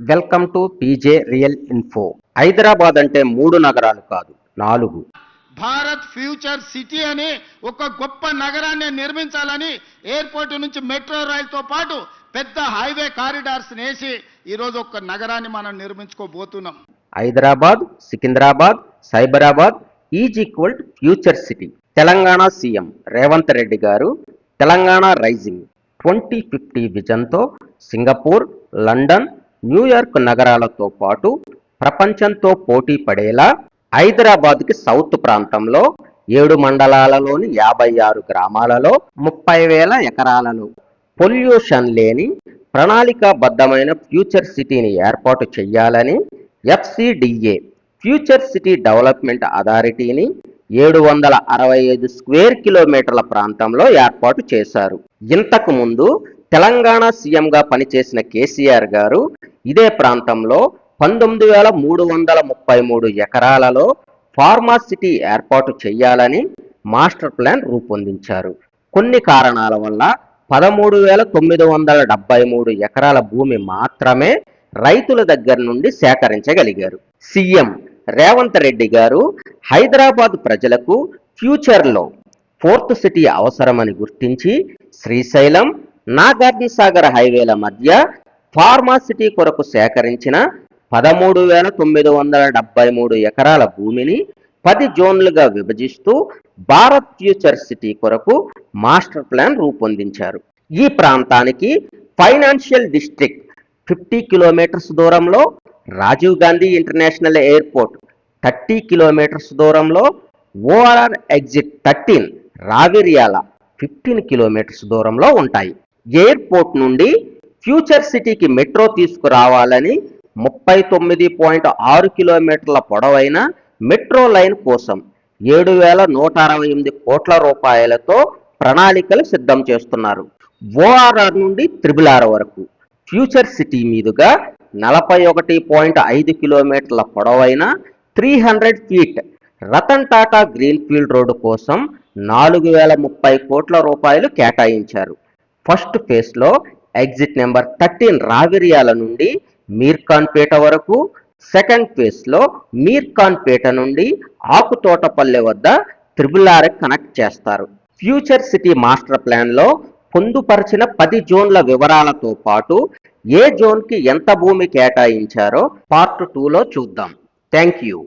Welcome to PJ real info. Hyderabad అంటే 3 నగరాలు కాదు, 4. భారత్ ఫ్యూచర్ సిటీ అని ఒక గొప్ప నగరాన్ని నిర్మించాలని ఎయిర్పోర్ట్ నుంచి మెట్రో రైలుతో పాటు పెద్ద హైవే కారిడార్స్ వేసి ఈరోజు ఒక నగరాన్ని మనం నిర్మించుకోబోతున్నాం. Hyderabad, Secunderabad, Cyberabad is equal to future city. Telangana CM Revanth Reddy గారు తెలంగాణ రైజింగ్ 2050 విజన్తో సింగపూర్, లండన్, న్యూయార్క్ నగరాలతో పాటు ప్రపంచంతో పోటీ పడేలా హైదరాబాద్కి సౌత్ ప్రాంతంలో 7 మండలాలలోని 56 గ్రామాలలో 30,000 ఎకరాలలో పొల్యూషన్ లేని ప్రణాళికాబద్ధమైన ఫ్యూచర్ సిటీని ఏర్పాటు చేయాలని FCDA ఫ్యూచర్ సిటీ డెవలప్మెంట్ అథారిటీని 765 స్క్వేర్ కిలోమీటర్ల ప్రాంతంలో ఏర్పాటు చేశారు. ఇంతకు ముందు తెలంగాణ సీఎంగా పనిచేసిన కేసీఆర్ గారు ఇదే ప్రాంతంలో 19,333 ఎకరాలలో ఫార్మా సిటీ ఏర్పాటు చేయాలని మాస్టర్ ప్లాన్ రూపొందించారు. కొన్ని కారణాల వల్ల 13,973 ఎకరాల భూమి మాత్రమే రైతుల దగ్గర నుండి సేకరించగలిగారు. సీఎం రేవంత్ రెడ్డి గారు హైదరాబాద్ ప్రజలకు ఫ్యూచర్లో 4th సిటీ అవసరమని గుర్తించి శ్రీశైలం, నాగార్జున సాగర్ హైవేల మధ్య ఫార్మా సిటీ కొరకు సేకరించిన 13,973 ఎకరాల భూమిని 10 జోన్లుగా విభజిస్తూ భారత్ ఫ్యూచర్ సిటీ కొరకు మాస్టర్ ప్లాన్ రూపొందించారు. ఈ ప్రాంతానికి ఫైనాన్షియల్ డిస్ట్రిక్ట్ 50 కిలోమీటర్స్ దూరంలో, Rajiv Gandhi international airport 30 kilometres దూరంలో, ORR ఎగ్జిట్ 13 రావిర్యాల 15 కిలోమీటర్స్ దూరంలో ఉంటాయి. ఎయిర్పోర్ట్ నుండి ఫ్యూచర్ సిటీకి మెట్రో తీసుకురావాలని 39.6 కిలోమీటర్ల పొడవైన మెట్రో లైన్ కోసం 7,168 కోట్ల రూపాయలతో ప్రణాళికలు సిద్ధం చేస్తున్నారు. ORR నుండి RRR వరకు ఫ్యూచర్ సిటీ మీదుగా 41.5 కిలోమీటర్ల పొడవైన 300 feet Ratan Tata greenfield road కోసం 4,030 కోట్ల రూపాయలు కేటాయించారు. ఫస్ట్ ఫేజ్లో ఎగ్జిట్ నెంబర్ 13 రావిర్యాల నుండి మీర్ఖాన్పేట వరకు, సెకండ్ ఫేజ్లో మీర్ఖాన్పేట నుండి ఆకుతోటపల్లె వద్ద RRR కనెక్ట్ చేస్తారు. ఫ్యూచర్ సిటీ మాస్టర్ ప్లాన్లో పొందుపరిచిన 10 జోన్ల వివరాలతో పాటు ఏ జోన్కి ఎంత భూమి కేటాయించారో పార్ట్ 2లో చూద్దాం. Thank you.